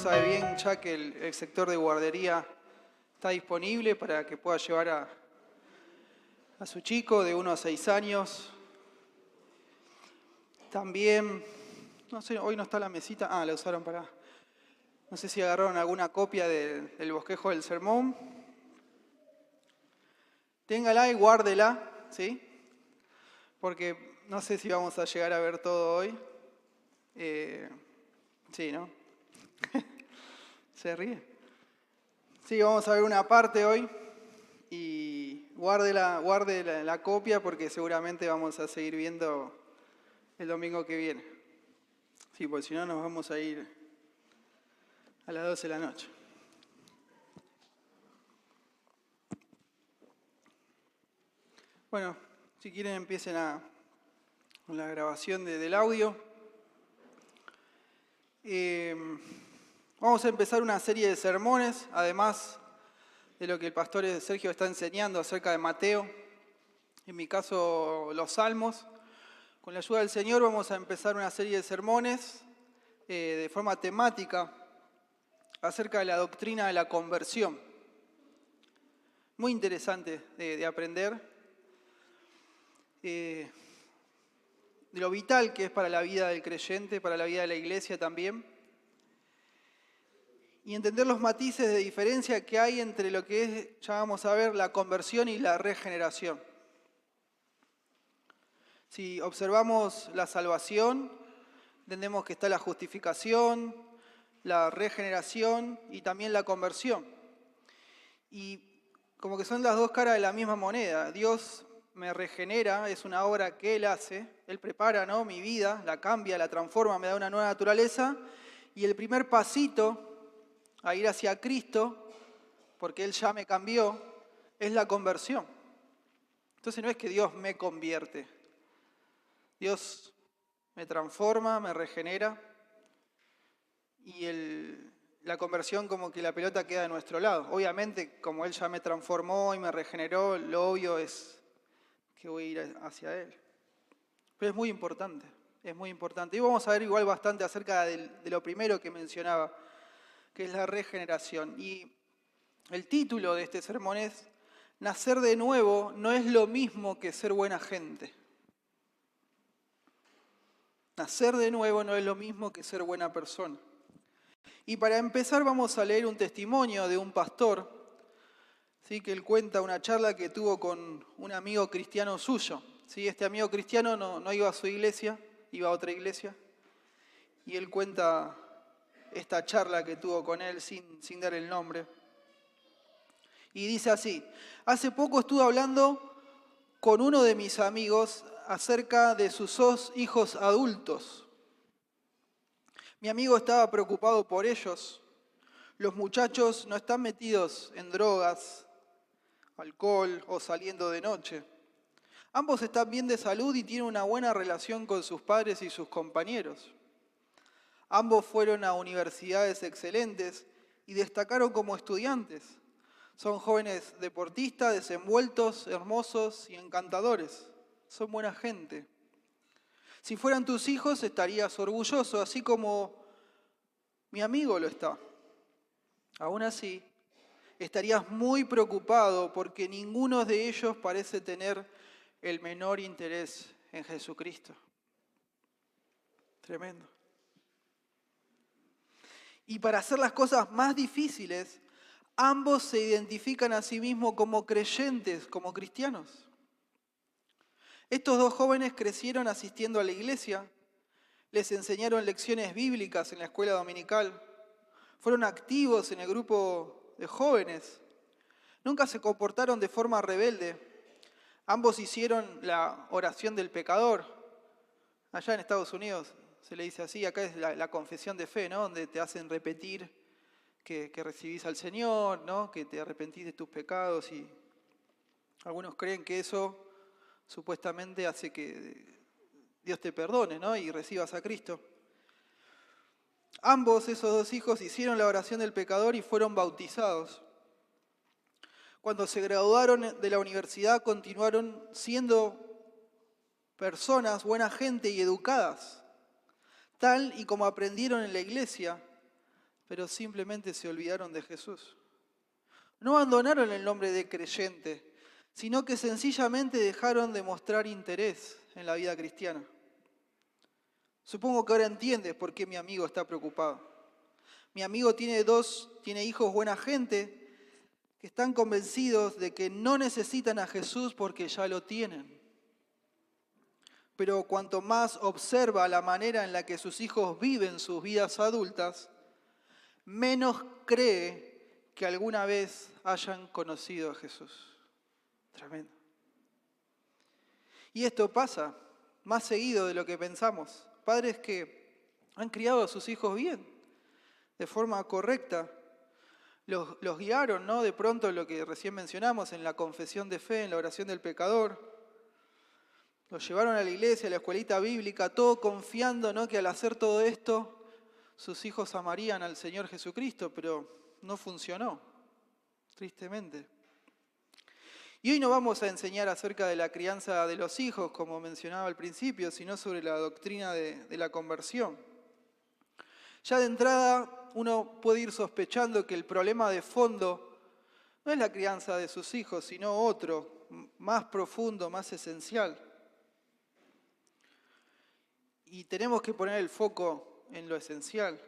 sabe bien ya que el sector de guardería está disponible para que pueda llevar a su chico de 1 a 6 años. También, no sé, hoy no está la mesita. Ah, la usaron para... No sé si agarraron alguna copia del bosquejo del sermón. Téngala y guárdela, ¿sí? Porque no sé si vamos a llegar a ver todo hoy. Sí, ¿no? Se ríe. Sí, vamos a ver una parte hoy. Y guarde la copia porque seguramente vamos a seguir viendo el domingo que viene. Sí, porque si no nos vamos a ir a las 12 de la noche. Bueno, si quieren empiecen con la grabación del audio. Vamos a empezar una serie de sermones, además de lo que el pastor Sergio está enseñando acerca de Mateo, en mi caso los Salmos. Con la ayuda del Señor vamos a empezar una serie de sermones de forma temática acerca de la doctrina de la conversión. Muy interesante de aprender, de lo vital que es para la vida del creyente, para la vida de la iglesia también, y entender los matices de diferencia que hay entre lo que es, ya vamos a ver, la conversión y la regeneración. Si observamos la salvación, entendemos que está la justificación, la regeneración y también la conversión. Y como que son las dos caras de la misma moneda. Dios me regenera, es una obra que Él hace. Él prepara, ¿no?, mi vida, la cambia, la transforma, me da una nueva naturaleza. Y el primer pasito a ir hacia Cristo, porque Él ya me cambió, es la conversión. Entonces no es que Dios me convierte. Dios me transforma, me regenera y la conversión como que la pelota queda de nuestro lado. Obviamente, como Él ya me transformó y me regeneró, lo obvio es que voy a ir hacia Él. Pero es muy importante, es muy importante. Y vamos a ver igual bastante acerca de lo primero que mencionaba, que es la regeneración. Y el título de este sermón es Nacer de nuevo no es lo mismo que ser buena gente. Nacer de nuevo no es lo mismo que ser buena persona. Y para empezar vamos a leer un testimonio de un pastor, ¿sí?, que él cuenta una charla que tuvo con un amigo cristiano suyo. ¿Sí? Este amigo cristiano no iba a su iglesia, iba a otra iglesia. Y él cuenta esta charla que tuvo con él sin dar el nombre. Y dice así: hace poco estuve hablando con uno de mis amigos acerca de sus 2 hijos adultos. Mi amigo estaba preocupado por ellos. Los muchachos no están metidos en drogas, alcohol o saliendo de noche. Ambos están bien de salud y tienen una buena relación con sus padres y sus compañeros. Ambos fueron a universidades excelentes y destacaron como estudiantes. Son jóvenes deportistas, desenvueltos, hermosos y encantadores. Son buena gente. Si fueran tus hijos estarías orgulloso, así como mi amigo lo está. Aún así, estarías muy preocupado porque ninguno de ellos parece tener el menor interés en Jesucristo. Tremendo. Y para hacer las cosas más difíciles, ambos se identifican a sí mismos como creyentes, como cristianos. Estos 2 jóvenes crecieron asistiendo a la iglesia, les enseñaron lecciones bíblicas en la escuela dominical, fueron activos en el grupo de jóvenes, nunca se comportaron de forma rebelde. Ambos hicieron la oración del pecador. Allá en Estados Unidos se le dice así, acá es la confesión de fe, ¿no?, donde te hacen repetir que recibís al Señor, ¿no?, que te arrepentís de tus pecados, y algunos creen que eso supuestamente hace que Dios te perdone, ¿no?, y recibas a Cristo. Ambos, esos 2 hijos, hicieron la oración del pecador y fueron bautizados. Cuando se graduaron de la universidad, continuaron siendo personas, buena gente y educadas, tal y como aprendieron en la iglesia, pero simplemente se olvidaron de Jesús. No abandonaron el nombre de creyente, sino que sencillamente dejaron de mostrar interés en la vida cristiana. Supongo que ahora entiendes por qué mi amigo está preocupado. Mi amigo tiene hijos buena gente que están convencidos de que no necesitan a Jesús porque ya lo tienen. Pero cuanto más observa la manera en la que sus hijos viven sus vidas adultas, menos cree que alguna vez hayan conocido a Jesús. Tremendo. Y esto pasa más seguido de lo que pensamos. Padres que han criado a sus hijos bien, de forma correcta, los guiaron, ¿no? De pronto lo que recién mencionamos en la confesión de fe, en la oración del pecador, los llevaron a la iglesia, a la escuelita bíblica, todo confiando, ¿no? Que al hacer todo esto sus hijos amarían al Señor Jesucristo, pero no funcionó, tristemente. Y hoy no vamos a enseñar acerca de la crianza de los hijos, como mencionaba al principio, sino sobre la doctrina de la conversión. Ya de entrada uno puede ir sospechando que el problema de fondo no es la crianza de sus hijos, sino otro, más profundo, más esencial. Y tenemos que poner el foco en lo esencial.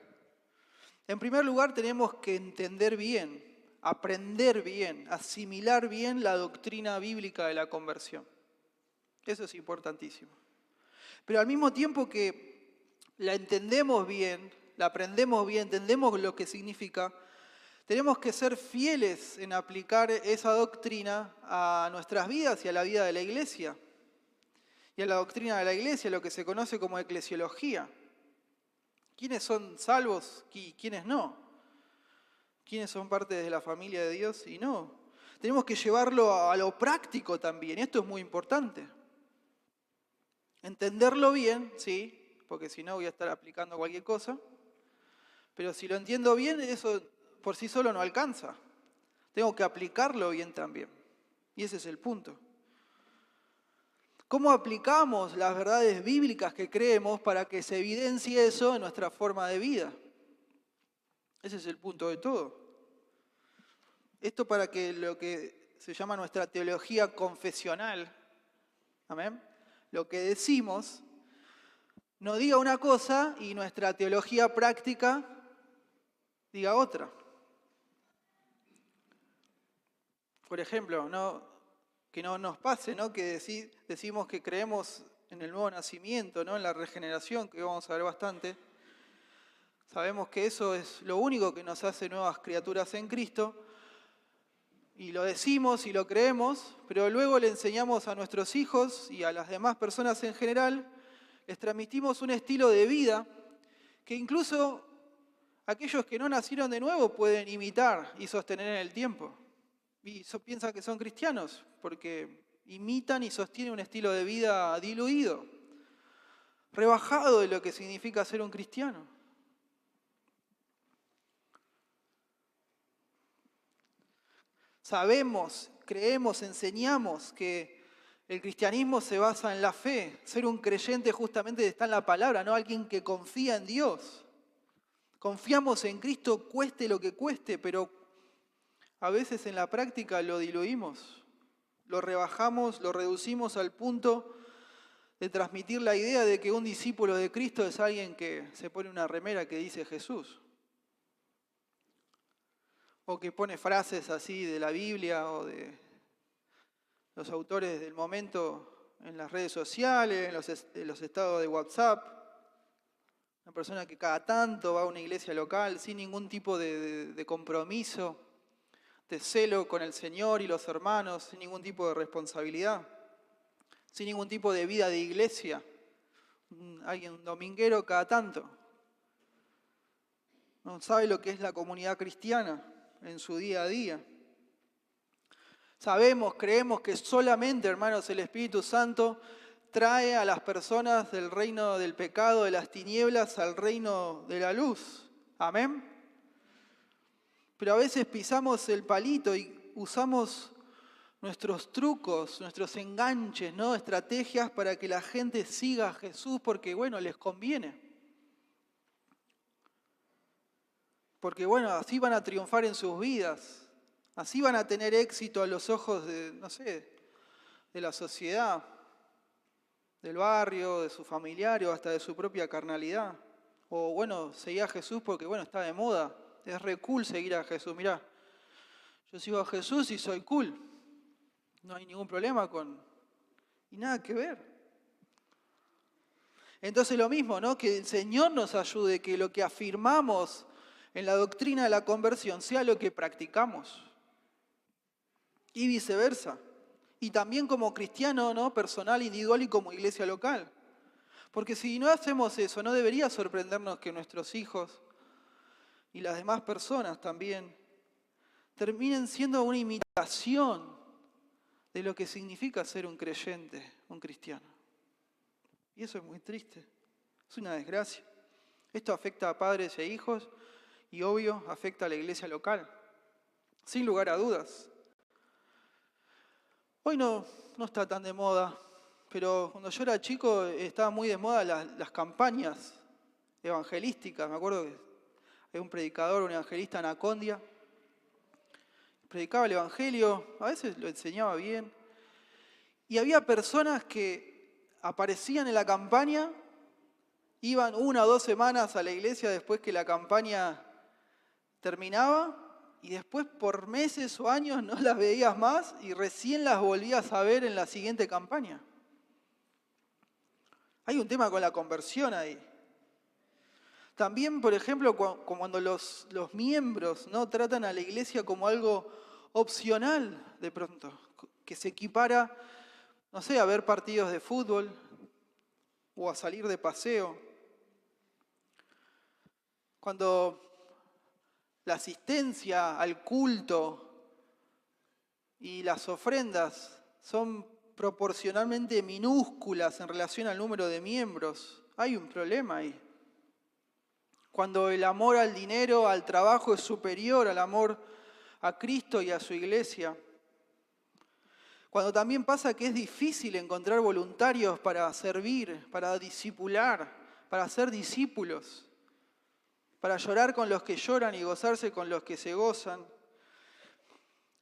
En primer lugar, tenemos que entender bien, aprender bien, asimilar bien la doctrina bíblica de la conversión. Eso es importantísimo. Pero al mismo tiempo que la entendemos bien, la aprendemos bien, entendemos lo que significa, tenemos que ser fieles en aplicar esa doctrina a nuestras vidas y a la vida de la iglesia. Y a la doctrina de la iglesia, lo que se conoce como eclesiología. ¿Quiénes son salvos y quiénes no? ¿Quiénes son parte de la familia de Dios y no? Tenemos que llevarlo a lo práctico también, y esto es muy importante. Entenderlo bien, sí, porque si no voy a estar aplicando cualquier cosa, pero si lo entiendo bien, eso por sí solo no alcanza. Tengo que aplicarlo bien también, y ese es el punto. ¿Cómo aplicamos las verdades bíblicas que creemos para que se evidencie eso en nuestra forma de vida? Ese es el punto de todo. Esto para que lo que se llama nuestra teología confesional, amén, lo que decimos, nos diga una cosa y nuestra teología práctica diga otra. Por ejemplo, que no nos pase, ¿no? Que decimos que creemos en el nuevo nacimiento, ¿no? En la regeneración, que vamos a ver bastante. Sabemos que eso es lo único que nos hace nuevas criaturas en Cristo. Y lo decimos y lo creemos, pero luego le enseñamos a nuestros hijos y a las demás personas en general, les transmitimos un estilo de vida que incluso aquellos que no nacieron de nuevo pueden imitar y sostener en el tiempo. Y piensan que son cristianos porque imitan y sostienen un estilo de vida diluido, rebajado de lo que significa ser un cristiano. Sabemos, creemos, enseñamos que el cristianismo se basa en la fe. Ser un creyente justamente está en la palabra, no alguien que confía en Dios. Confiamos en Cristo cueste lo que cueste, pero a veces en la práctica lo diluimos, lo rebajamos, lo reducimos al punto de transmitir la idea de que un discípulo de Cristo es alguien que se pone una remera que dice Jesús. O que pone frases así de la Biblia o de los autores del momento en las redes sociales, en los estados de WhatsApp. Una persona que cada tanto va a una iglesia local sin ningún tipo de compromiso, de celo con el Señor y los hermanos, sin ningún tipo de responsabilidad, sin ningún tipo de vida de iglesia. Alguien dominguero cada tanto. No sabe lo que es la comunidad cristiana en su día a día. Sabemos, creemos que solamente, hermanos, el Espíritu Santo trae a las personas del reino del pecado, de las tinieblas, al reino de la luz. Amén. Pero a veces pisamos el palito y usamos nuestros trucos, nuestros enganches, ¿no? Estrategias para que la gente siga a Jesús porque, bueno, les conviene. Porque bueno, así van a triunfar en sus vidas, así van a tener éxito a los ojos de, no sé, de la sociedad, del barrio, de su familiar o hasta de su propia carnalidad. O bueno, seguía a Jesús porque bueno, está de moda, es re cool seguir a Jesús. Mirá, yo sigo a Jesús y soy cool, no hay ningún problema con... Y nada que ver. Entonces lo mismo, ¿no? Que el Señor nos ayude, que lo que afirmamos en la doctrina de la conversión sea lo que practicamos. Y viceversa. Y también como cristiano, ¿no? Personal, individual y como iglesia local. Porque si no hacemos eso, no debería sorprendernos que nuestros hijos y las demás personas también terminen siendo una imitación de lo que significa ser un creyente, un cristiano. Y eso es muy triste, es una desgracia. Esto afecta a padres e hijos y obvio afecta a la iglesia local, sin lugar a dudas. Hoy no está tan de moda, pero cuando yo era chico estaba muy de moda las campañas evangelísticas. Me acuerdo que había un predicador, un evangelista en Acondia, predicaba el evangelio, a veces lo enseñaba bien, y había personas que aparecían en la campaña, iban 1 o 2 semanas a la iglesia después que la campaña terminaba, y después por meses o años no las veías más y recién las volvías a ver en la siguiente campaña. Hay un tema con la conversión ahí. También, por ejemplo, cuando los miembros no tratan a la iglesia como algo opcional de pronto, que se equipara, no sé, a ver partidos de fútbol o a salir de paseo. Cuando la asistencia al culto y las ofrendas son proporcionalmente minúsculas en relación al número de miembros, hay un problema ahí. Cuando el amor al dinero, al trabajo es superior al amor a Cristo y a su iglesia. Cuando también pasa que es difícil encontrar voluntarios para servir, para discipular, para ser discípulos, para llorar con los que lloran y gozarse con los que se gozan.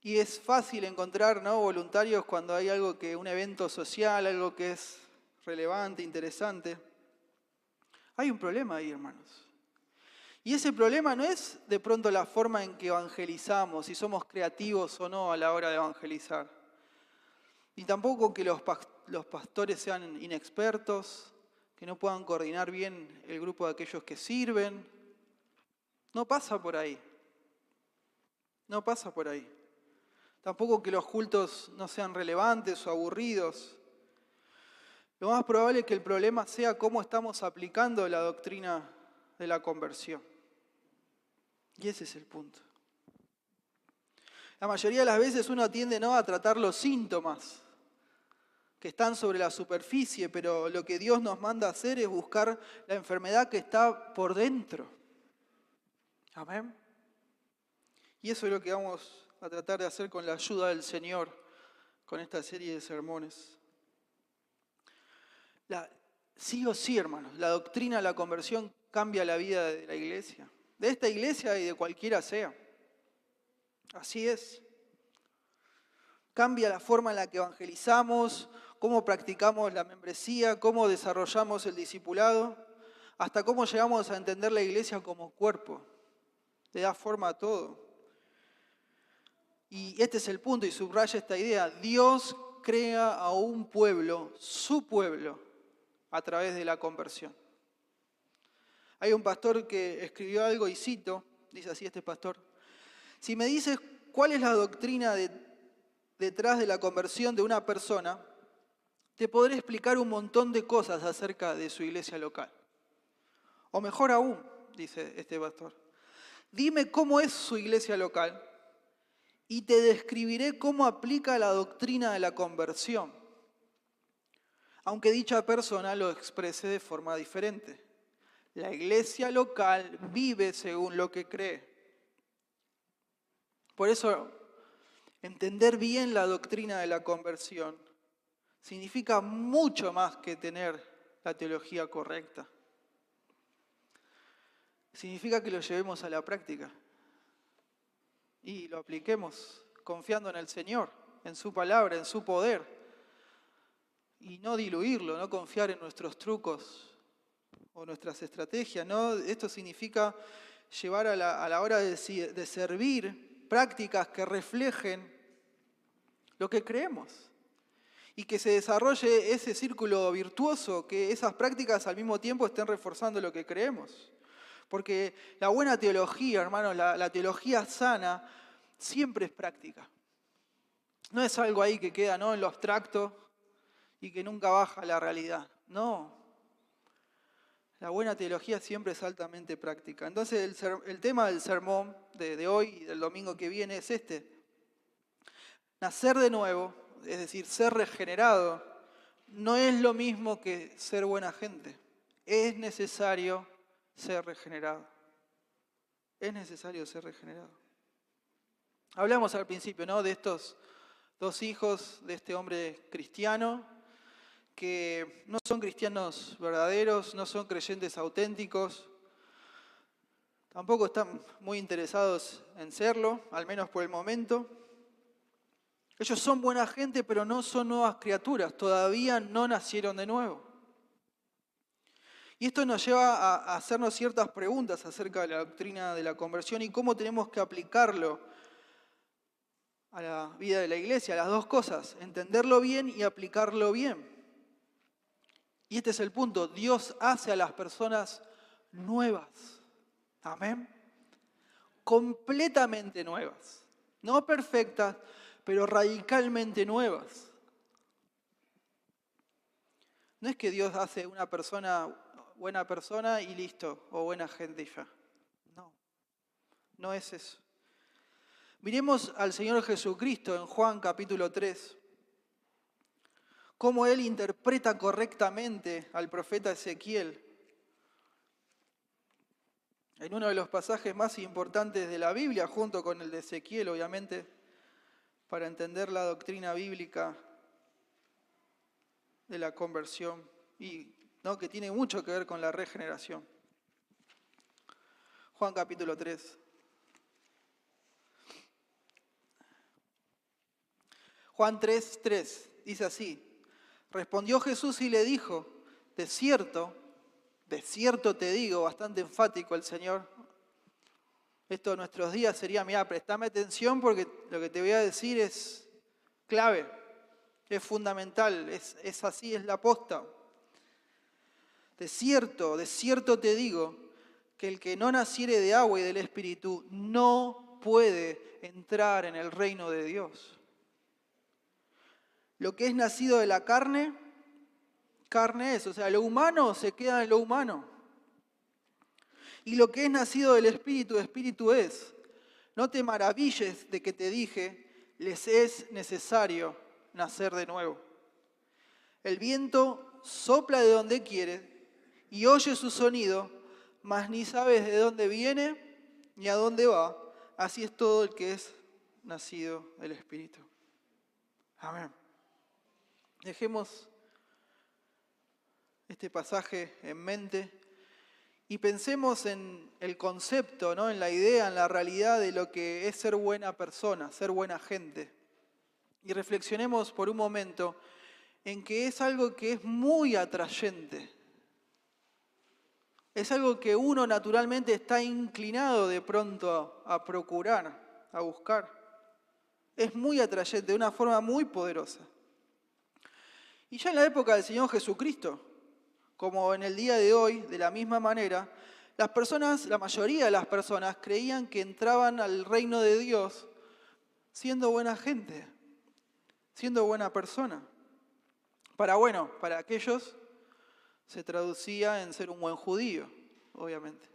Y es fácil encontrar, ¿no?, voluntarios cuando hay un evento social, algo que es relevante, interesante. Hay un problema ahí, hermanos. Y ese problema no es de pronto la forma en que evangelizamos, si somos creativos o no a la hora de evangelizar. Ni tampoco que los pastores sean inexpertos, que no puedan coordinar bien el grupo de aquellos que sirven. No pasa por ahí. No pasa por ahí. Tampoco que los cultos no sean relevantes o aburridos. Lo más probable es que el problema sea cómo estamos aplicando la doctrina de la conversión. Y ese es el punto. La mayoría de las veces uno tiende, ¿no?, a tratar los síntomas que están sobre la superficie, pero lo que Dios nos manda a hacer es buscar la enfermedad que está por dentro. Amén. Y eso es lo que vamos a tratar de hacer con la ayuda del Señor, con esta serie de sermones. Sí o sí, hermanos, la doctrina de la conversión cambia la vida de la iglesia, de esta iglesia y de cualquiera sea. Así es. Cambia la forma en la que evangelizamos, cómo practicamos la membresía, cómo desarrollamos el discipulado, hasta cómo llegamos a entender la iglesia como cuerpo. Le da forma a todo. Y este es el punto, y subraya esta idea. Dios crea a un pueblo, su pueblo, a través de la conversión. Hay un pastor que escribió algo y cito, dice así este pastor: si me dices cuál es la doctrina detrás de la conversión de una persona, te podré explicar un montón de cosas acerca de su iglesia local. O mejor aún, dice este pastor, dime cómo es su iglesia local y te describiré cómo aplica la doctrina de la conversión, aunque dicha persona lo exprese de forma diferente. La iglesia local vive según lo que cree. Por eso, entender bien la doctrina de la conversión significa mucho más que tener la teología correcta. significa que lo llevemos a la práctica y lo apliquemos confiando en el Señor, en su palabra, en su poder, y no diluirlo, no confiar en nuestros trucos o nuestras estrategias. ¿No? Esto significa llevar a la hora de servir prácticas que reflejen lo que creemos y que se desarrolle ese círculo virtuoso, que esas prácticas al mismo tiempo estén reforzando lo que creemos. Porque la buena teología, hermanos, la teología sana, siempre es práctica. No es algo ahí que queda, ¿no?, en lo abstracto y que nunca baja a la realidad. No. La buena teología siempre es altamente práctica. Entonces el tema del sermón de hoy y del domingo que viene es este. Nacer de nuevo, es decir, ser regenerado, no es lo mismo que ser buena gente. Es necesario ser regenerado. Es necesario ser regenerado. Hablamos al principio, ¿no?, de estos dos hijos de este hombre cristiano, que no son cristianos verdaderos, no son creyentes auténticos, tampoco están muy interesados en serlo, al menos por el momento. Ellos son buena gente, pero no son nuevas criaturas, todavía no nacieron de nuevo. Y esto nos lleva a hacernos ciertas preguntas acerca de la doctrina de la conversión y cómo tenemos que aplicarlo a la vida de la iglesia, las dos cosas, entenderlo bien y aplicarlo bien. Y este es el punto, Dios hace a las personas nuevas, amén, completamente nuevas, no perfectas, pero radicalmente nuevas. No es que Dios hace una persona, buena persona y listo, o buena gente y ya. No, no es eso. Miremos al Señor Jesucristo en Juan capítulo 3, cómo Él interpreta correctamente al profeta Ezequiel. En uno de los pasajes más importantes de la Biblia, junto con el de Ezequiel, obviamente, para entender la doctrina bíblica de la conversión, y ¿no?, que tiene mucho que ver con la regeneración. Juan capítulo 3. Juan 3:3 dice así: respondió Jesús y le dijo, de cierto te digo, bastante enfático el Señor. Esto en nuestros días sería, mirá, prestame atención porque lo que te voy a decir es clave, es fundamental, es así, es la posta. De cierto te digo, que el que no naciere de agua y del Espíritu no puede entrar en el reino de Dios. Lo que es nacido de la carne, carne es, o sea, lo humano se queda en lo humano. Y lo que es nacido del Espíritu, Espíritu es. No te maravilles de que te dije, les es necesario nacer de nuevo. El viento sopla de donde quiere y oye su sonido, mas ni sabes de dónde viene ni a dónde va. Así es todo el que es nacido del Espíritu. Amén. Dejemos este pasaje en mente y pensemos en el concepto, ¿no?, en la idea, en la realidad de lo que es ser buena persona, ser buena gente. Y reflexionemos por un momento en que es algo que es muy atrayente. Es algo que uno naturalmente está inclinado de pronto a procurar, a buscar. Es muy atrayente, de una forma muy poderosa. Y ya en la época del Señor Jesucristo, como en el día de hoy, de la misma manera, las personas, la mayoría de las personas, creían que entraban al reino de Dios siendo buena gente, siendo buena persona. Para aquellos se traducía en ser un buen judío, obviamente.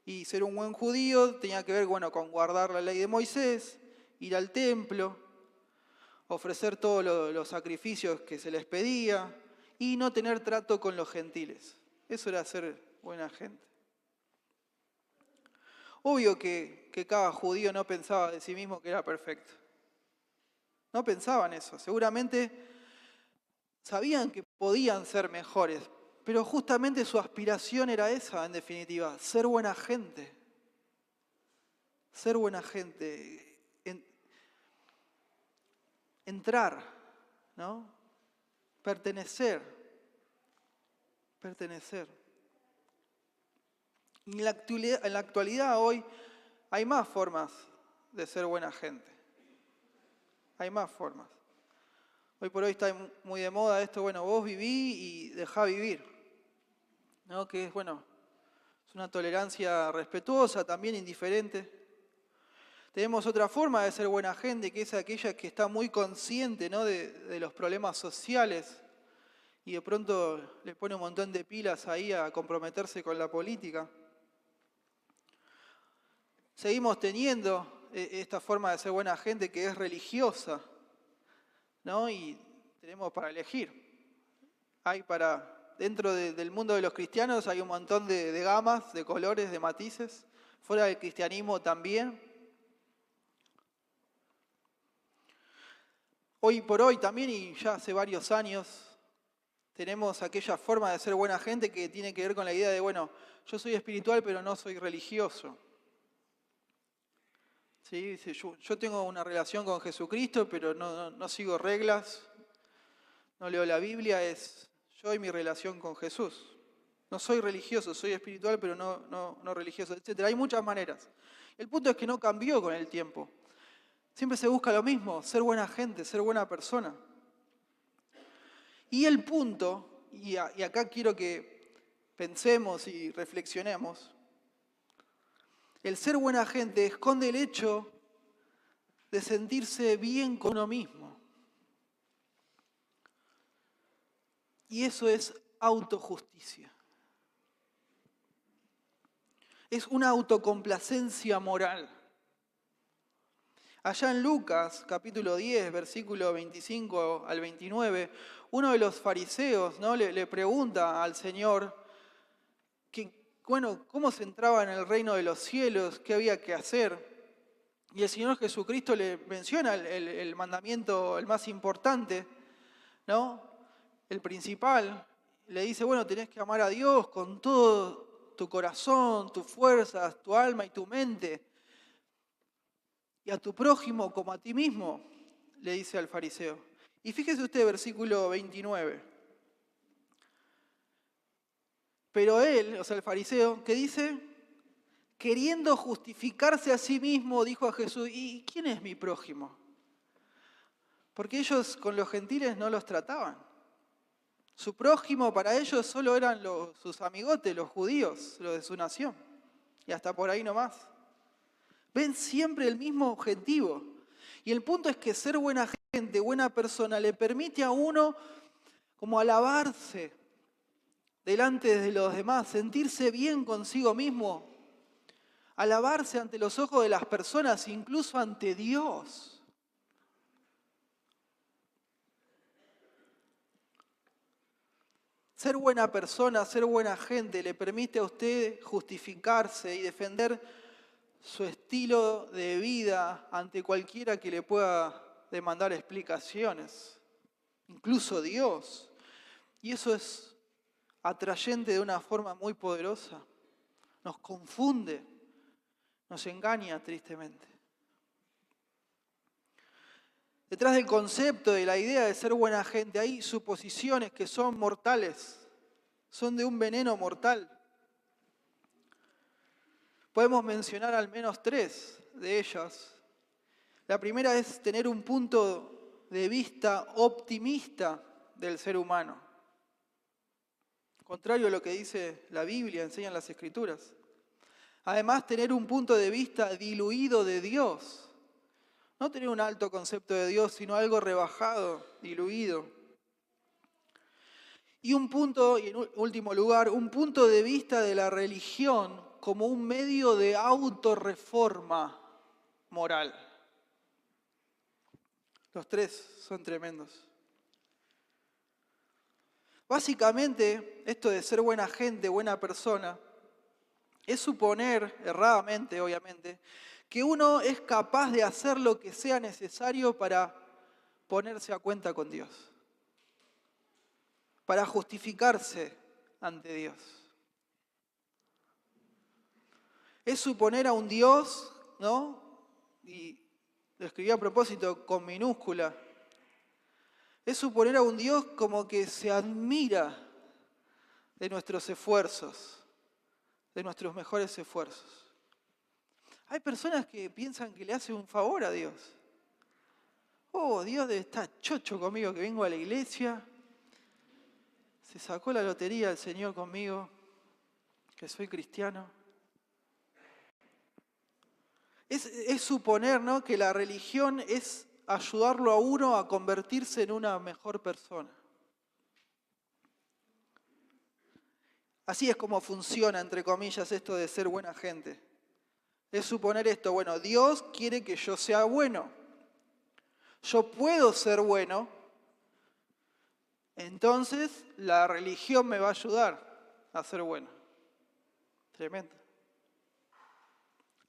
Y ser un buen judío tenía que ver, con guardar la ley de Moisés, ir al templo, ofrecer todos los sacrificios que se les pedía y no tener trato con los gentiles. Eso era ser buena gente. Obvio que cada judío no pensaba de sí mismo que era perfecto. No pensaban eso. Seguramente sabían que podían ser mejores, Pero justamente su aspiración era esa, en definitiva, ser buena gente. Ser buena gente. Entrar, ¿no? Pertenecer. Y en la actualidad hoy hay más formas de ser buena gente. Hay más formas. Hoy por hoy está muy de moda esto, bueno, vos viví y dejá vivir, ¿no? Que es, bueno, es una tolerancia respetuosa, también indiferente. Tenemos otra forma de ser buena gente, que es aquella que está muy consciente, ¿no? de los problemas sociales y de pronto le pone un montón de pilas ahí a comprometerse con la política. Seguimos teniendo esta forma de ser buena gente que es religiosa, ¿no? Y tenemos para elegir. Dentro del mundo de los cristianos hay un montón de gamas, de colores, de matices. Fuera del cristianismo también. Hoy por hoy también, y ya hace varios años, tenemos aquella forma de ser buena gente que tiene que ver con la idea de, bueno, yo soy espiritual pero no soy religioso. ¿Sí? Yo tengo una relación con Jesucristo, pero no sigo reglas, no leo la Biblia, es yo y mi relación con Jesús. No soy religioso, soy espiritual, pero no religioso, etc. Hay muchas maneras. El punto es que no cambió con el tiempo. Siempre se busca lo mismo, ser buena gente, ser buena persona. Y el punto, y acá quiero que pensemos y reflexionemos, el ser buena gente esconde el hecho de sentirse bien con uno mismo. Y eso es autojusticia. Es una autocomplacencia moral. Allá en Lucas, capítulo 10, versículo 25 al 29, uno de los fariseos, ¿no? le pregunta al Señor cómo se entraba en el reino de los cielos, qué había que hacer. Y el Señor Jesucristo le menciona el mandamiento, el más importante, ¿no? El principal. Le dice, bueno, tenés que amar a Dios con todo tu corazón, tus fuerzas, tu alma y tu mente. Y a tu prójimo como a ti mismo, le dice al fariseo. Y fíjese usted, versículo 29. Pero él, o sea, el fariseo, ¿qué dice? Queriendo justificarse a sí mismo, dijo a Jesús, ¿y quién es mi prójimo? Porque ellos con los gentiles no los trataban. Su prójimo para ellos solo eran sus amigotes, los judíos, los de su nación. Y hasta por ahí nomás. Ven siempre el mismo objetivo. Y el punto es que ser buena gente, buena persona, le permite a uno como alabarse delante de los demás, sentirse bien consigo mismo, alabarse ante los ojos de las personas, incluso ante Dios. Ser buena persona, ser buena gente, le permite a usted justificarse y defender su estilo de vida ante cualquiera que le pueda demandar explicaciones, incluso Dios. Y eso es atrayente de una forma muy poderosa. Nos confunde, nos engaña tristemente. Detrás del concepto, de la idea de ser buena gente, hay suposiciones que son mortales, son de un veneno mortal. Podemos mencionar al menos 3 de ellas. La primera es tener un punto de vista optimista del ser humano. Contrario a lo que dice la Biblia, enseñan las Escrituras. Además, tener un punto de vista diluido de Dios. No tener un alto concepto de Dios, sino algo rebajado, diluido. Y en último lugar, un punto de vista de la religión como un medio de autorreforma moral. Los 3 son tremendos. Básicamente, esto de ser buena gente, buena persona, es suponer, erradamente obviamente, que uno es capaz de hacer lo que sea necesario para ponerse a cuenta con Dios, para justificarse ante Dios. Es suponer a un Dios, ¿no? Y lo escribí a propósito con minúscula. Es suponer a un Dios como que se admira de nuestros esfuerzos, de nuestros mejores esfuerzos. Hay personas que piensan que le hacen un favor a Dios. Oh, Dios está chocho conmigo que vengo a la iglesia. Se sacó la lotería el Señor conmigo, que soy cristiano. Es suponer, ¿no?, que la religión es ayudarlo a uno a convertirse en una mejor persona. Así es como funciona, entre comillas, esto de ser buena gente. Es suponer esto, bueno, Dios quiere que yo sea bueno. Yo puedo ser bueno, entonces la religión me va a ayudar a ser bueno. Tremendo.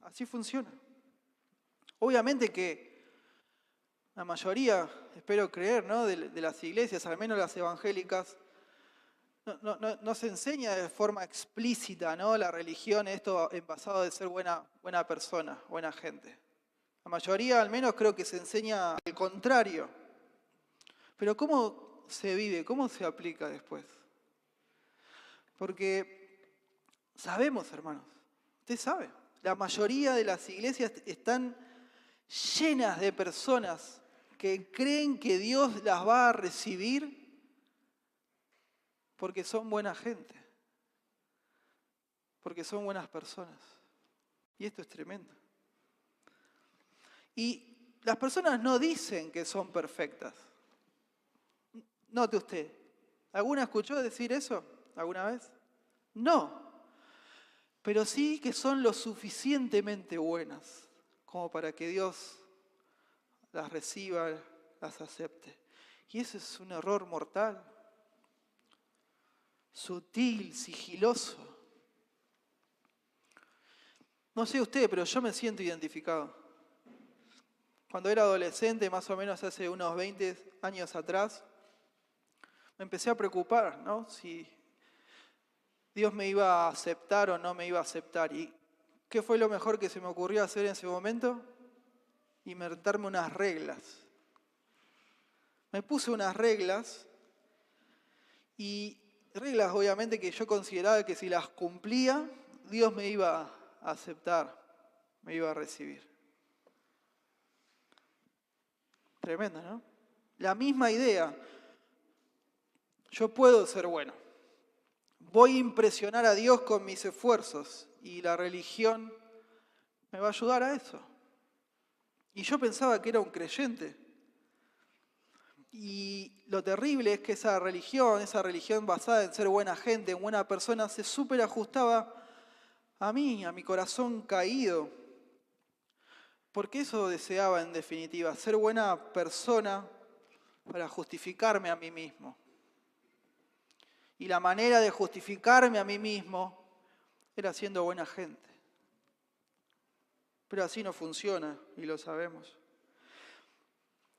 Así funciona. Obviamente que la mayoría, espero creer, ¿no?, de las iglesias, al menos las evangélicas, no se enseña de forma explícita, ¿no?, la religión, esto en basado de ser buena persona, buena gente. La mayoría, al menos, creo que se enseña el contrario. Pero ¿cómo se vive? ¿Cómo se aplica después? Porque sabemos, hermanos, usted sabe, la mayoría de las iglesias están llenas de personas que creen que Dios las va a recibir porque son buena gente, porque son buenas personas. Y esto es tremendo. Y las personas no dicen que son perfectas. Note usted, ¿alguna escuchó decir eso alguna vez? No, pero sí que son lo suficientemente buenas como para que Dios las reciba, las acepte. Y ese es un error mortal, sutil, sigiloso. No sé usted, pero yo me siento identificado. Cuando era adolescente, más o menos hace unos 20 años atrás, me empecé a preocupar, ¿no?, si Dios me iba a aceptar o no me iba a aceptar. ¿Y qué fue lo mejor que se me ocurrió hacer en ese momento? Inventarme unas reglas. Me puse unas reglas y reglas obviamente que yo consideraba que si las cumplía, Dios me iba a aceptar, me iba a recibir. Tremendo, ¿no? La misma idea. Yo puedo ser bueno. Voy a impresionar a Dios con mis esfuerzos y la religión me va a ayudar a eso. Y yo pensaba que era un creyente. Y lo terrible es que esa religión basada en ser buena gente, en buena persona, se súper ajustaba a mí, a mi corazón caído. Porque eso deseaba en definitiva, ser buena persona para justificarme a mí mismo. Y la manera de justificarme a mí mismo era siendo buena gente. Pero así no funciona, y lo sabemos.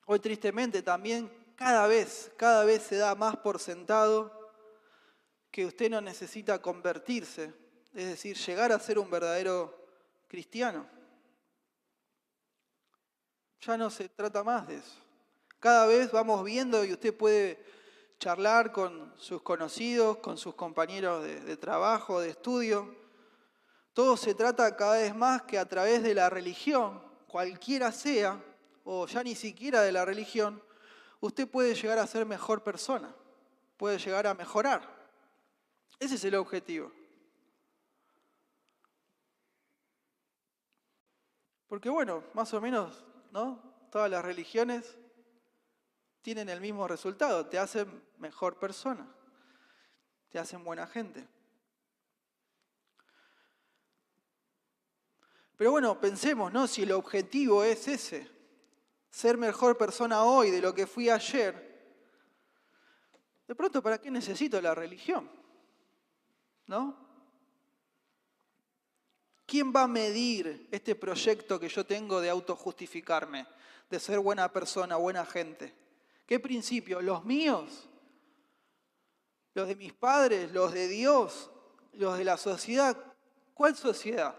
Hoy tristemente también cada vez se da más por sentado que usted no necesita convertirse, es decir, llegar a ser un verdadero cristiano. Ya no se trata más de eso. Cada vez vamos viendo y usted puede charlar con sus conocidos, con sus compañeros de trabajo, de estudio. Todo se trata cada vez más que a través de la religión, cualquiera sea, o ya ni siquiera de la religión, usted puede llegar a ser mejor persona, puede llegar a mejorar. Ese es el objetivo. Porque bueno, más o menos, ¿no?, todas las religiones tienen el mismo resultado, te hacen mejor persona, te hacen buena gente. Pero bueno, pensemos, ¿no?, si el objetivo es ese, ser mejor persona hoy de lo que fui ayer, de pronto, ¿para qué necesito la religión? ¿No? ¿Quién va a medir este proyecto que yo tengo de autojustificarme, de ser buena persona, buena gente? ¿Qué principios? ¿Los míos? ¿Los de mis padres? ¿Los de Dios? ¿Los de la sociedad? ¿Cuál sociedad?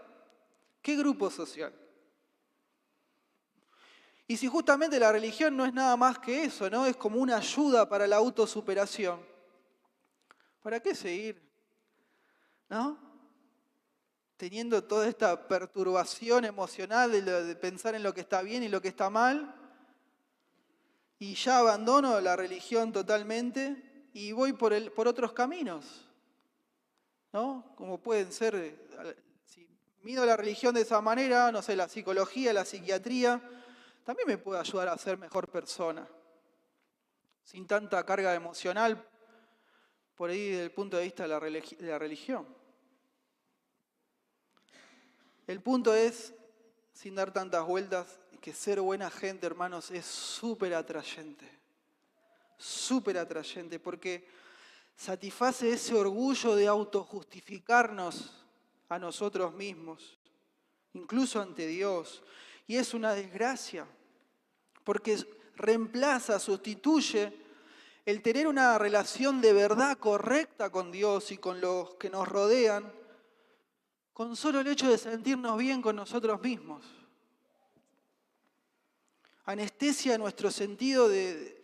¿Qué grupo social? Y si justamente la religión no es nada más que eso, ¿no? Es como una ayuda para la autosuperación. ¿Para qué seguir? ¿No? Teniendo toda esta perturbación emocional de pensar en lo que está bien y lo que está mal, y ya abandono la religión totalmente y voy por otros caminos, ¿no? Como pueden ser, si mido la religión de esa manera, no sé, la psicología, la psiquiatría, también me puede ayudar a ser mejor persona, sin tanta carga emocional por ahí desde el punto de vista de la religión. El punto es, sin dar tantas vueltas, que ser buena gente, hermanos, es súper atrayente, porque satisface ese orgullo de autojustificarnos a nosotros mismos, incluso ante Dios. Y es una desgracia, porque reemplaza, sustituye el tener una relación de verdad correcta con Dios y con los que nos rodean, con solo el hecho de sentirnos bien con nosotros mismos. Anestesia nuestro sentido de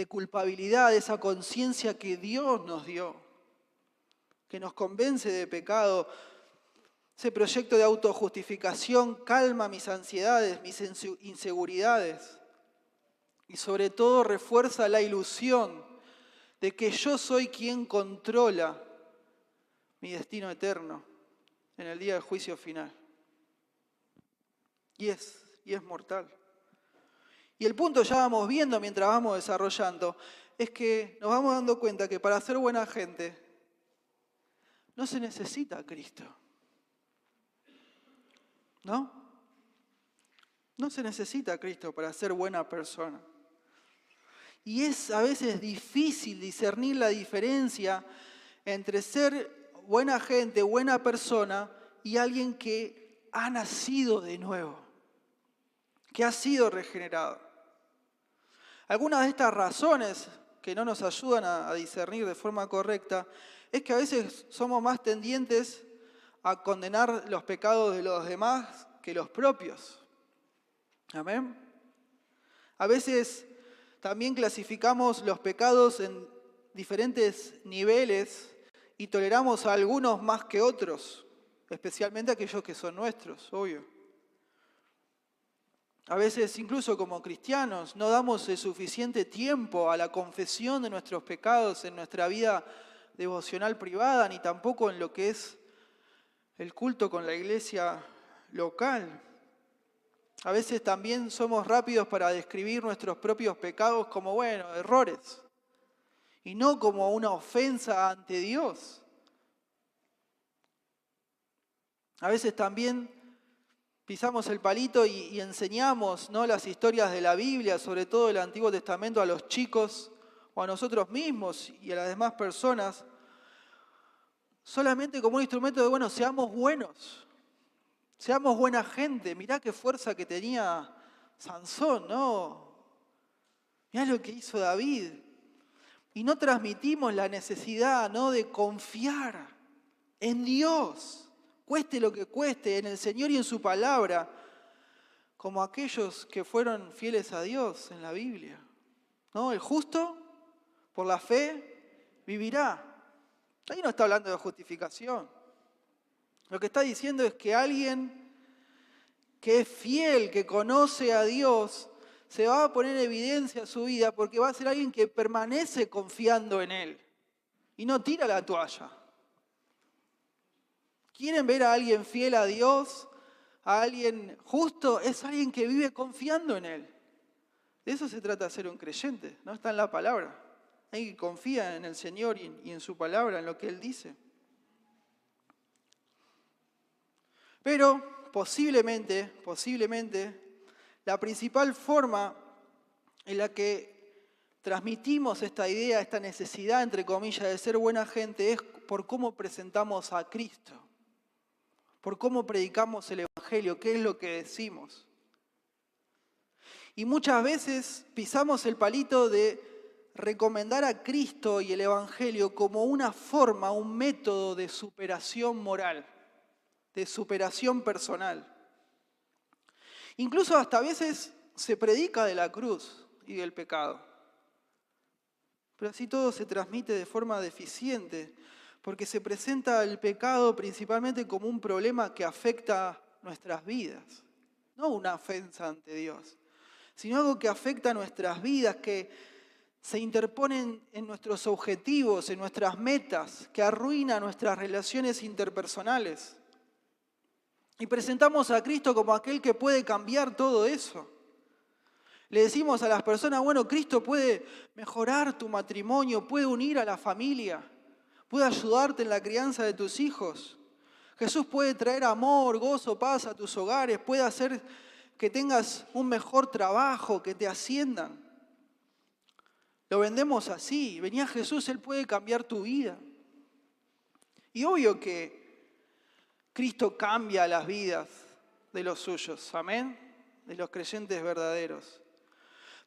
culpabilidad, de esa conciencia que Dios nos dio, que nos convence de pecado. Ese proyecto de autojustificación calma mis ansiedades, mis inseguridades y sobre todo refuerza la ilusión de que yo soy quien controla mi destino eterno en el día del juicio final. Y es mortal. Y el punto ya vamos viendo mientras vamos desarrollando, es que nos vamos dando cuenta que para ser buena gente no se necesita a Cristo. ¿No? No se necesita a Cristo para ser buena persona. Y es a veces difícil discernir la diferencia entre ser buena gente, buena persona y alguien que ha nacido de nuevo, que ha sido regenerado. Algunas de estas razones que no nos ayudan a discernir de forma correcta es que a veces somos más tendientes a condenar los pecados de los demás que los propios. Amén. A veces también clasificamos los pecados en diferentes niveles y toleramos a algunos más que otros, especialmente aquellos que son nuestros, obvio. A veces, incluso como cristianos, no damos el suficiente tiempo a la confesión de nuestros pecados en nuestra vida devocional privada, ni tampoco en lo que es el culto con la iglesia local. A veces también somos rápidos para describir nuestros propios pecados como, bueno, errores, y no como una ofensa ante Dios. A veces también pisamos el palito y enseñamos, ¿no?, las historias de la Biblia, sobre todo del Antiguo Testamento, a los chicos o a nosotros mismos y a las demás personas, solamente como un instrumento de, bueno, seamos buenos, seamos buena gente. Mirá qué fuerza que tenía Sansón, ¿no? Mirá lo que hizo David. Y no transmitimos la necesidad, ¿no?, de confiar en Dios, cueste lo que cueste, en el Señor y en su palabra, como aquellos que fueron fieles a Dios en la Biblia, ¿no? El justo, por la fe, vivirá. Ahí no está hablando de justificación. Lo que está diciendo es que alguien que es fiel, que conoce a Dios, se va a poner en evidencia su vida porque va a ser alguien que permanece confiando en Él y no tira la toalla. ¿Quieren ver a alguien fiel a Dios, a alguien justo? Es alguien que vive confiando en Él. De eso se trata de ser un creyente, no está en la palabra. Alguien que confía en el Señor y en su palabra, en lo que Él dice. Pero posiblemente, la principal forma en la que transmitimos esta idea, esta necesidad, entre comillas, de ser buena gente es por cómo presentamos a Cristo. Por cómo predicamos el Evangelio, qué es lo que decimos. Y muchas veces pisamos el palito de recomendar a Cristo y el Evangelio como una forma, un método de superación moral, de superación personal. Incluso hasta a veces se predica de la cruz y del pecado. Pero así todo se transmite de forma deficiente, porque se presenta el pecado principalmente como un problema que afecta nuestras vidas, no una ofensa ante Dios, sino algo que afecta nuestras vidas, que se interponen en nuestros objetivos, en nuestras metas, que arruina nuestras relaciones interpersonales. Y presentamos a Cristo como aquel que puede cambiar todo eso. Le decimos a las personas, bueno, Cristo puede mejorar tu matrimonio, puede unir a la familia, puede ayudarte en la crianza de tus hijos. Jesús puede traer amor, gozo, paz a tus hogares, puede hacer que tengas un mejor trabajo, que te asciendan. Lo vendemos así. Venía Jesús, Él puede cambiar tu vida. Y obvio que Cristo cambia las vidas de los suyos, amén, de los creyentes verdaderos.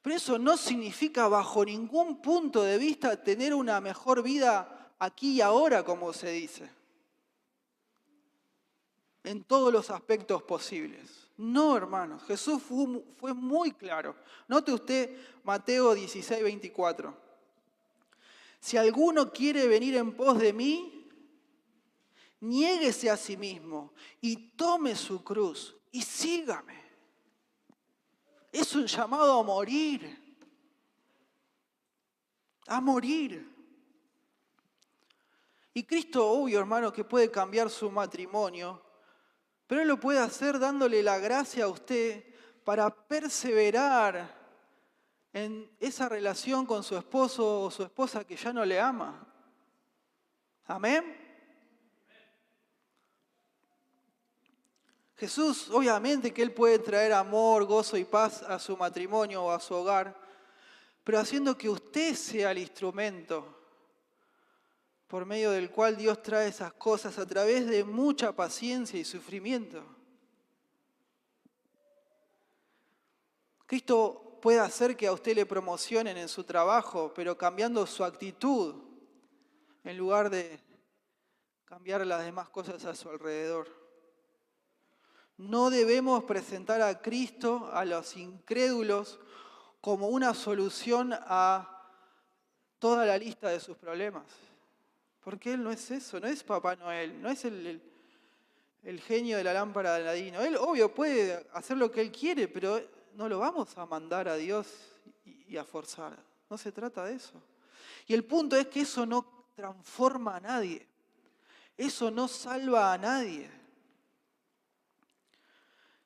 Pero eso no significa bajo ningún punto de vista tener una mejor vida aquí y ahora, como se dice, en todos los aspectos posibles. No, hermanos, Jesús fue muy claro. Note usted Mateo 16, 24. Si alguno quiere venir en pos de mí, niéguese a sí mismo y tome su cruz y sígame. Es un llamado a morir. A morir. Y Cristo, obvio, hermano, que puede cambiar su matrimonio, pero Él lo puede hacer dándole la gracia a usted para perseverar en esa relación con su esposo o su esposa que ya no le ama. Amén. Jesús, obviamente que Él puede traer amor, gozo y paz a su matrimonio o a su hogar, pero haciendo que usted sea el instrumento por medio del cual Dios trae esas cosas a través de mucha paciencia y sufrimiento. Cristo puede hacer que a usted le promocionen en su trabajo, pero cambiando su actitud, en lugar de cambiar las demás cosas a su alrededor. No debemos presentar a Cristo, a los incrédulos, como una solución a toda la lista de sus problemas. Porque Él no es eso, no es Papá Noel, no es el genio de la lámpara de Aladino. Él, obvio, puede hacer lo que Él quiere, pero no lo vamos a mandar a Dios y a forzar. No se trata de eso. Y el punto es que eso no transforma a nadie. Eso no salva a nadie.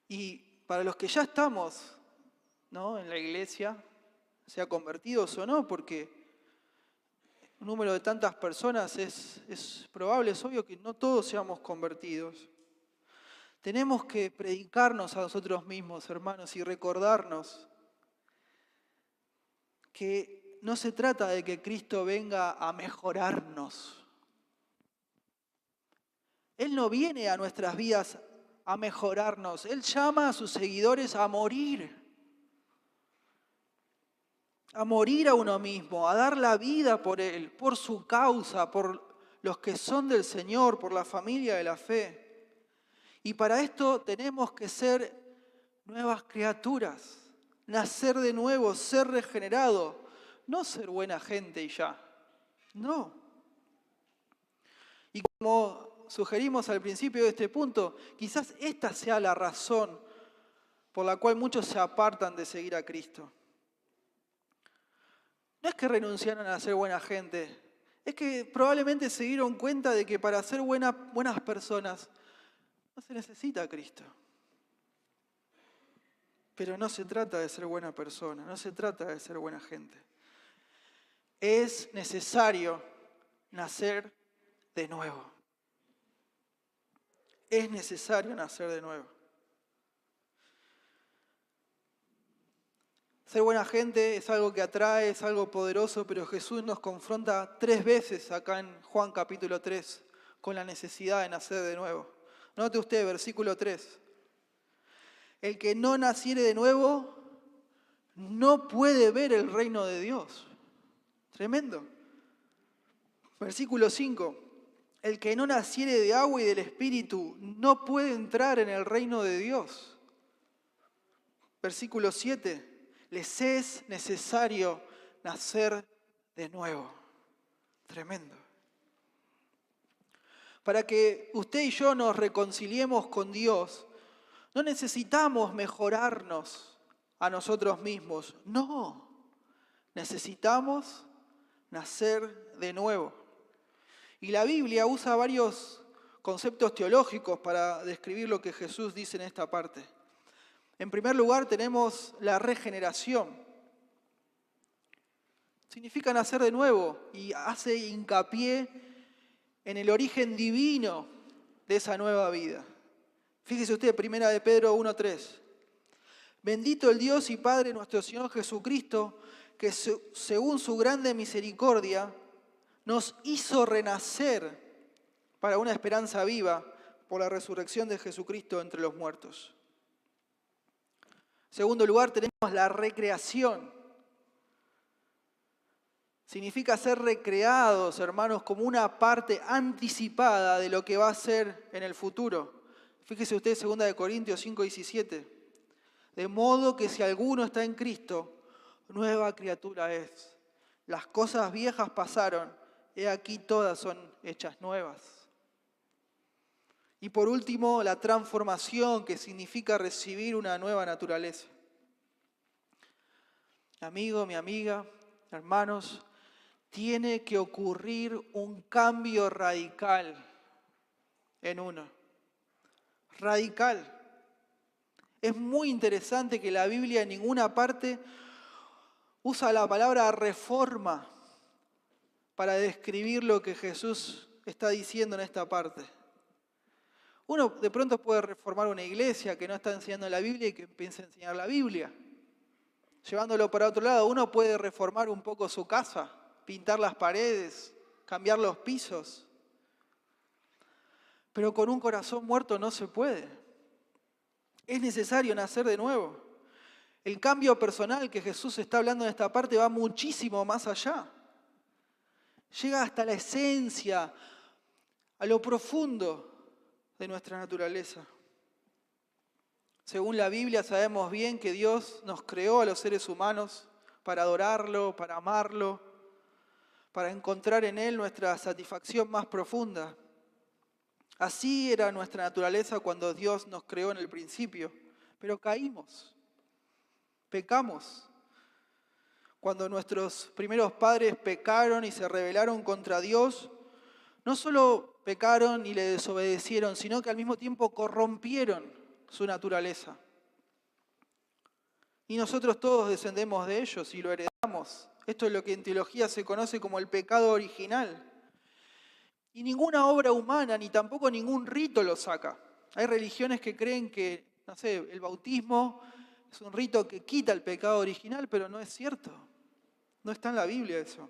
Y para los que ya estamos, ¿no?, en la iglesia, sea convertidos o no, porque un número de tantas personas es probable, es obvio que no todos seamos convertidos. Tenemos que predicarnos a nosotros mismos, hermanos, y recordarnos que no se trata de que Cristo venga a mejorarnos. Él no viene a nuestras vidas a mejorarnos. Él llama a sus seguidores a morir a uno mismo, a dar la vida por Él, por su causa, por los que son del Señor, por la familia de la fe. Y para esto tenemos que ser nuevas criaturas, nacer de nuevo, ser regenerado, no ser buena gente y ya, no. Y como sugerimos al principio de este punto, quizás esta sea la razón por la cual muchos se apartan de seguir a Cristo. No es que renunciaron a ser buena gente, es que probablemente se dieron cuenta de que para ser buenas personas no se necesita a Cristo. Pero no se trata de ser buena persona, no se trata de ser buena gente. Es necesario nacer de nuevo. Es necesario nacer de nuevo. Ser buena gente es algo que atrae, es algo poderoso, pero Jesús nos confronta 3 veces acá en Juan capítulo 3 con la necesidad de nacer de nuevo. Note usted, versículo 3. El que no naciere de nuevo no puede ver el reino de Dios. Tremendo. Versículo 5. El que no naciere de agua y del Espíritu no puede entrar en el reino de Dios. Versículo 7. Les es necesario nacer de nuevo. Tremendo. Para que usted y yo nos reconciliemos con Dios, no necesitamos mejorarnos a nosotros mismos. No, necesitamos nacer de nuevo. Y la Biblia usa varios conceptos teológicos para describir lo que Jesús dice en esta parte. En primer lugar tenemos la regeneración. Significa nacer de nuevo y hace hincapié en el origen divino de esa nueva vida. Fíjese usted, 1 de Pedro 1:3. Bendito el Dios y Padre nuestro Señor Jesucristo, que según su grande misericordia nos hizo renacer para una esperanza viva por la resurrección de Jesucristo entre los muertos. En segundo lugar, tenemos la recreación. Significa ser recreados, hermanos, como una parte anticipada de lo que va a ser en el futuro. Fíjese usted, 2 Corintios 5:17. De modo que si alguno está en Cristo, nueva criatura es. Las cosas viejas pasaron, he aquí todas son hechas nuevas. Y por último, la transformación, que significa recibir una nueva naturaleza. Amigo, mi amiga, hermanos, tiene que ocurrir un cambio radical en uno. Radical. Es muy interesante que la Biblia en ninguna parte usa la palabra reforma para describir lo que Jesús está diciendo en esta parte. Uno de pronto puede reformar una iglesia que no está enseñando la Biblia y que empiece a enseñar la Biblia. Llevándolo para otro lado, uno puede reformar un poco su casa, pintar las paredes, cambiar los pisos. Pero con un corazón muerto no se puede. Es necesario nacer de nuevo. El cambio personal que Jesús está hablando en esta parte va muchísimo más allá. Llega hasta la esencia, a lo profundo de nuestra naturaleza. Según la Biblia sabemos bien que Dios nos creó a los seres humanos para adorarlo, para amarlo, para encontrar en Él nuestra satisfacción más profunda. Así era nuestra naturaleza cuando Dios nos creó en el principio, pero caímos, pecamos. Cuando nuestros primeros padres pecaron y se rebelaron contra Dios, no solo pecaron y le desobedecieron, sino que al mismo tiempo corrompieron su naturaleza. Y nosotros todos descendemos de ellos y lo heredamos. Esto es lo que en teología se conoce como el pecado original. Y ninguna obra humana, ni tampoco ningún rito lo saca. Hay religiones que creen que, no sé, el bautismo es un rito que quita el pecado original, pero no es cierto. No está en la Biblia eso.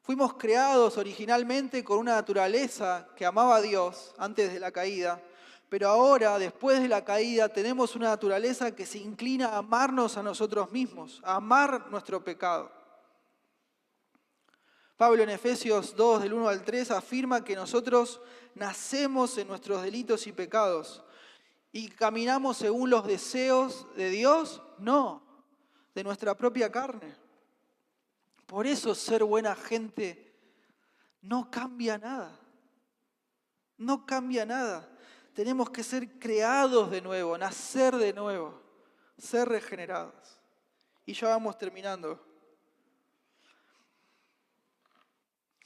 Fuimos creados originalmente con una naturaleza que amaba a Dios antes de la caída, pero ahora, después de la caída, tenemos una naturaleza que se inclina a amarnos a nosotros mismos, a amar nuestro pecado. Pablo en Efesios 2, del 1 al 3, afirma que nosotros nacemos en nuestros delitos y pecados y caminamos según los deseos de Dios, no, de nuestra propia carne. Por eso ser buena gente no cambia nada. No cambia nada. Tenemos que ser creados de nuevo, nacer de nuevo, ser regenerados. Y ya vamos terminando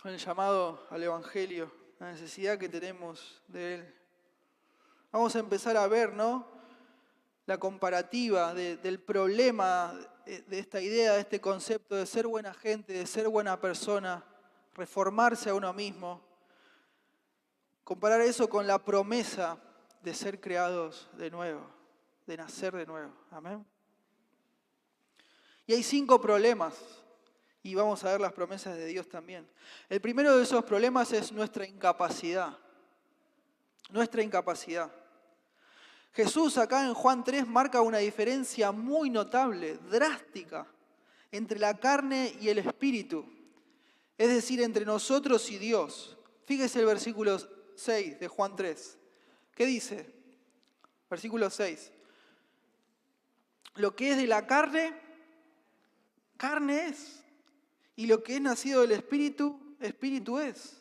con el llamado al Evangelio, la necesidad que tenemos de Él. Vamos a empezar a ver, ¿no?, la comparativa del problema de esta idea, de este concepto de ser buena gente, de ser buena persona, reformarse a uno mismo. Comparar eso con la promesa de ser creados de nuevo, de nacer de nuevo. Amén. Y hay 5 problemas, y vamos a ver las promesas de Dios también. El primero de esos problemas es nuestra incapacidad. Nuestra incapacidad. Jesús acá en Juan 3 marca una diferencia muy notable, drástica, entre la carne y el espíritu, es decir, entre nosotros y Dios. Fíjese el versículo 6 de Juan 3. ¿Qué dice? Versículo 6. Lo que es de la carne, carne es. Y lo que es nacido del espíritu, espíritu es.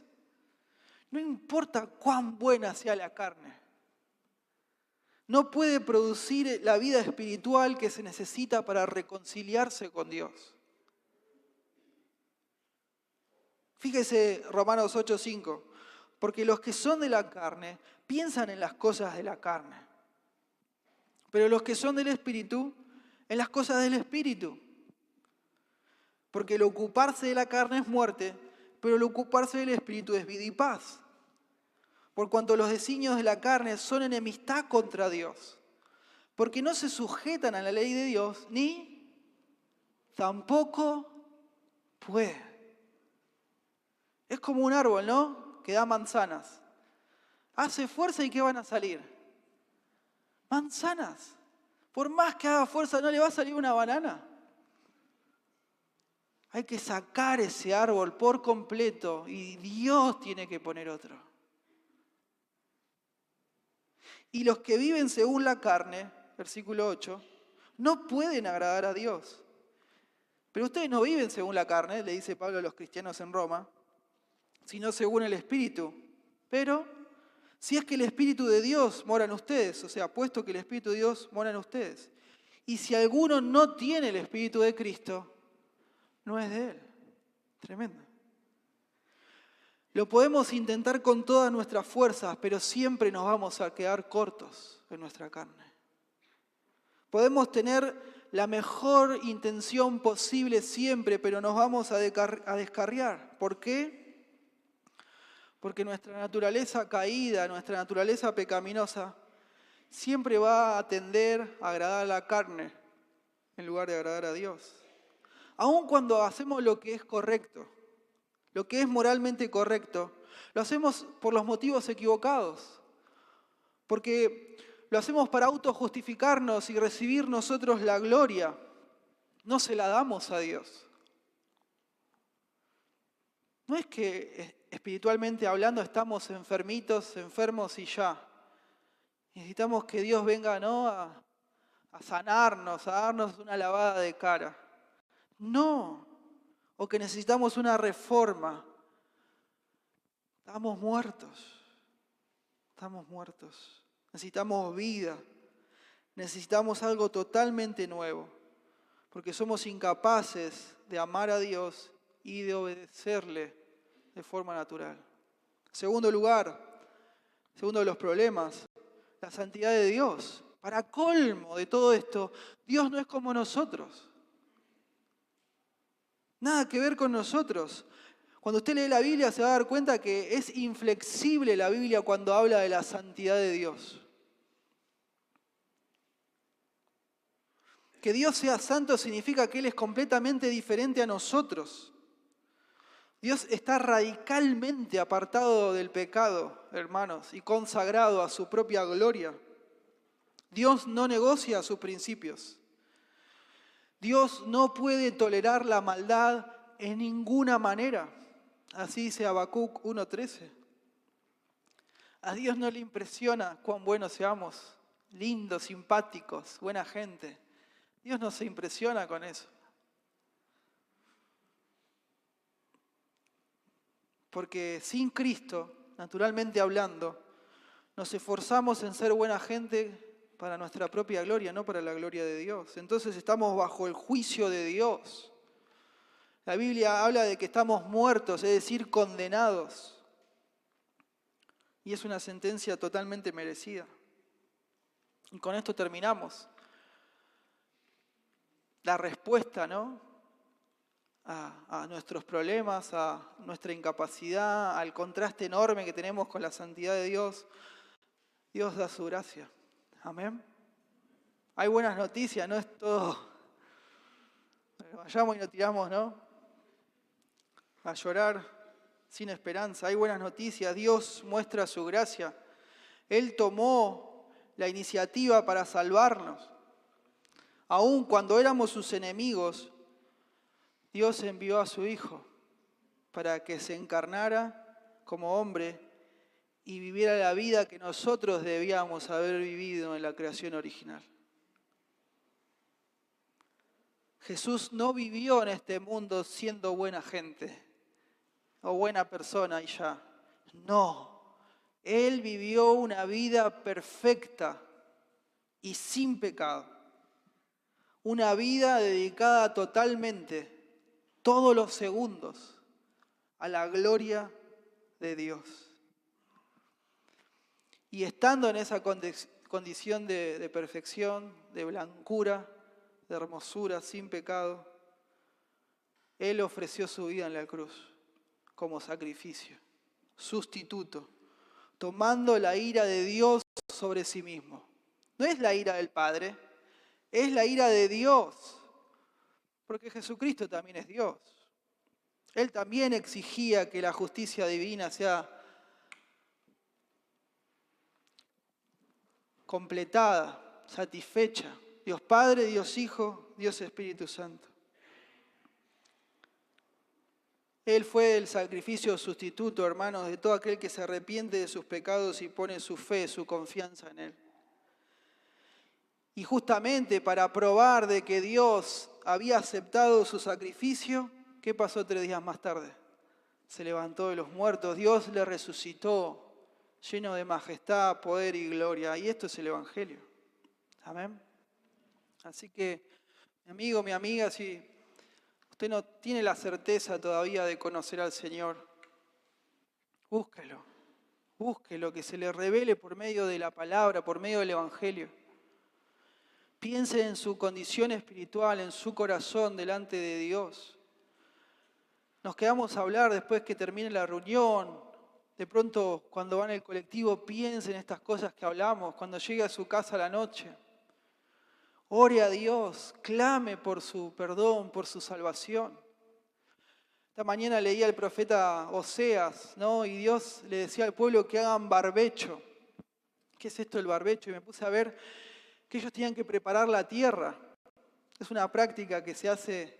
No importa cuán buena sea la carne. No puede producir la vida espiritual que se necesita para reconciliarse con Dios. Fíjese Romanos 8:5. Porque los que son de la carne piensan en las cosas de la carne. Pero los que son del espíritu, en las cosas del espíritu. Porque el ocuparse de la carne es muerte, pero el ocuparse del espíritu es vida y paz. Por cuanto los designios de la carne son enemistad contra Dios. Porque no se sujetan a la ley de Dios, ni tampoco pueden. Es como un árbol, ¿no? Que da manzanas. Hace fuerza y ¿qué van a salir? Manzanas. Por más que haga fuerza, ¿no le va a salir una banana? Hay que sacar ese árbol por completo y Dios tiene que poner otro. Y los que viven según la carne, versículo 8, no pueden agradar a Dios. Pero ustedes no viven según la carne, le dice Pablo a los cristianos en Roma, sino según el Espíritu. Pero si es que el Espíritu de Dios mora en ustedes, o sea, puesto que el Espíritu de Dios mora en ustedes, y si alguno no tiene el Espíritu de Cristo, no es de Él. Tremendo. Lo podemos intentar con todas nuestras fuerzas, pero siempre nos vamos a quedar cortos en nuestra carne. Podemos tener la mejor intención posible siempre, pero nos vamos a descarriar. ¿Por qué? Porque nuestra naturaleza caída, nuestra naturaleza pecaminosa, siempre va a tender a agradar a la carne en lugar de agradar a Dios. Aun cuando hacemos lo que es correcto, lo que es moralmente correcto, lo hacemos por los motivos equivocados. Porque lo hacemos para autojustificarnos y recibir nosotros la gloria. No se la damos a Dios. No es que espiritualmente hablando estamos enfermos y ya. Necesitamos que Dios venga, ¿no?, a sanarnos, a darnos una lavada de cara. No. O que necesitamos una reforma. Estamos muertos. Estamos muertos. Necesitamos vida. Necesitamos algo totalmente nuevo. Porque somos incapaces de amar a Dios y de obedecerle de forma natural. Segundo lugar, segundo de los problemas, la santidad de Dios. Para colmo de todo esto, Dios no es como nosotros. Nada que ver con nosotros. Cuando usted lee la Biblia se va a dar cuenta que es inflexible la Biblia cuando habla de la santidad de Dios. Que Dios sea santo significa que Él es completamente diferente a nosotros. Dios está radicalmente apartado del pecado, hermanos, y consagrado a su propia gloria. Dios no negocia sus principios. Dios no puede tolerar la maldad en ninguna manera. Así dice Habacuc 1:13. A Dios no le impresiona cuán buenos seamos, lindos, simpáticos, buena gente. Dios no se impresiona con eso. Porque sin Cristo, naturalmente hablando, nos esforzamos en ser buena gente para nuestra propia gloria, no para la gloria de Dios. Entonces estamos bajo el juicio de Dios. La Biblia habla de que estamos muertos, es decir, condenados. Y es una sentencia totalmente merecida. Y con esto terminamos. La respuesta, ¿no?, a nuestros problemas, a nuestra incapacidad, al contraste enorme que tenemos con la santidad de Dios, Dios da su gracia. Amén. Hay buenas noticias, no es todo. Vayamos y nos tiramos, ¿no?, a llorar sin esperanza. Hay buenas noticias. Dios muestra su gracia. Él tomó la iniciativa para salvarnos. Aun cuando éramos sus enemigos, Dios envió a su Hijo para que se encarnara como hombre y viviera la vida que nosotros debíamos haber vivido en la creación original. Jesús no vivió en este mundo siendo buena gente o buena persona y ya. No, Él vivió una vida perfecta y sin pecado. Una vida dedicada totalmente, todos los segundos, a la gloria de Dios. Y estando en esa condición de perfección, de blancura, de hermosura, sin pecado, Él ofreció su vida en la cruz como sacrificio, sustituto, tomando la ira de Dios sobre sí mismo. No es la ira del Padre, es la ira de Dios, porque Jesucristo también es Dios. Él también exigía que la justicia divina sea completada, satisfecha. Dios Padre, Dios Hijo, Dios Espíritu Santo. Él fue el sacrificio sustituto, hermanos, de todo aquel que se arrepiente de sus pecados y pone su fe, su confianza en Él. Y justamente para probar de que Dios había aceptado su sacrificio, ¿qué pasó 3 días más tarde? Se levantó de los muertos, Dios le resucitó, lleno de majestad, poder y gloria. Y esto es el Evangelio. Amén. Así que, mi amigo, mi amiga, si usted no tiene la certeza todavía de conocer al Señor, búsquelo. Búsquelo, que se le revele por medio de la palabra, por medio del Evangelio. Piense en su condición espiritual, en su corazón delante de Dios. Nos quedamos a hablar después que termine la reunión. De pronto, cuando va en el colectivo, piense en estas cosas que hablamos. Cuando llegue a su casa a la noche, ore a Dios, clame por su perdón, por su salvación. Esta mañana leía al profeta Oseas, ¿no? Y Dios le decía al pueblo que hagan barbecho. ¿Qué es esto del barbecho? Y me puse a ver que ellos tenían que preparar la tierra. Es una práctica que se hace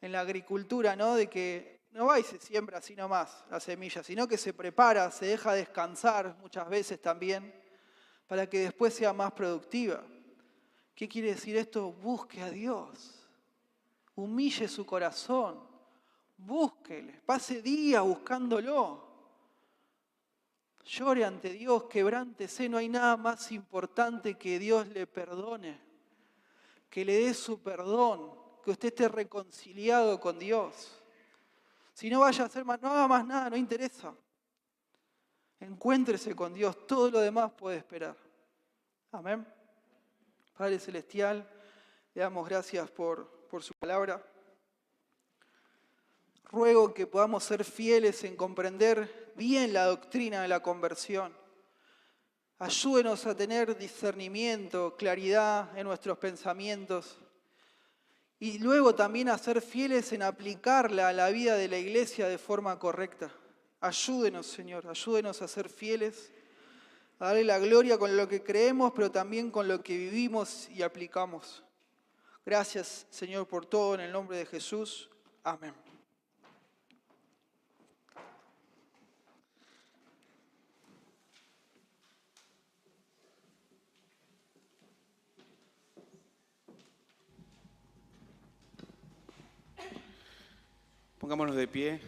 en la agricultura, ¿no? De que no va y se siembra así nomás la semilla, sino que se prepara, se deja descansar muchas veces también, para que después sea más productiva. ¿Qué quiere decir esto? Busque a Dios, humille su corazón, búsquele, pase días buscándolo. Llore ante Dios, quebrántese, no hay nada más importante que Dios le perdone, que le dé su perdón, que usted esté reconciliado con Dios. Si no vaya a hacer más, no haga más nada, no interesa. Encuéntrese con Dios, todo lo demás puede esperar. Amén. Padre Celestial, le damos gracias por su palabra. Ruego que podamos ser fieles en comprender bien la doctrina de la conversión. Ayúdenos a tener discernimiento, claridad en nuestros pensamientos. Y luego también a ser fieles en aplicarla a la vida de la iglesia de forma correcta. Ayúdenos, Señor, ayúdenos a ser fieles, a darle la gloria con lo que creemos, pero también con lo que vivimos y aplicamos. Gracias, Señor, por todo, en el nombre de Jesús. Amén. Pongámonos de pie.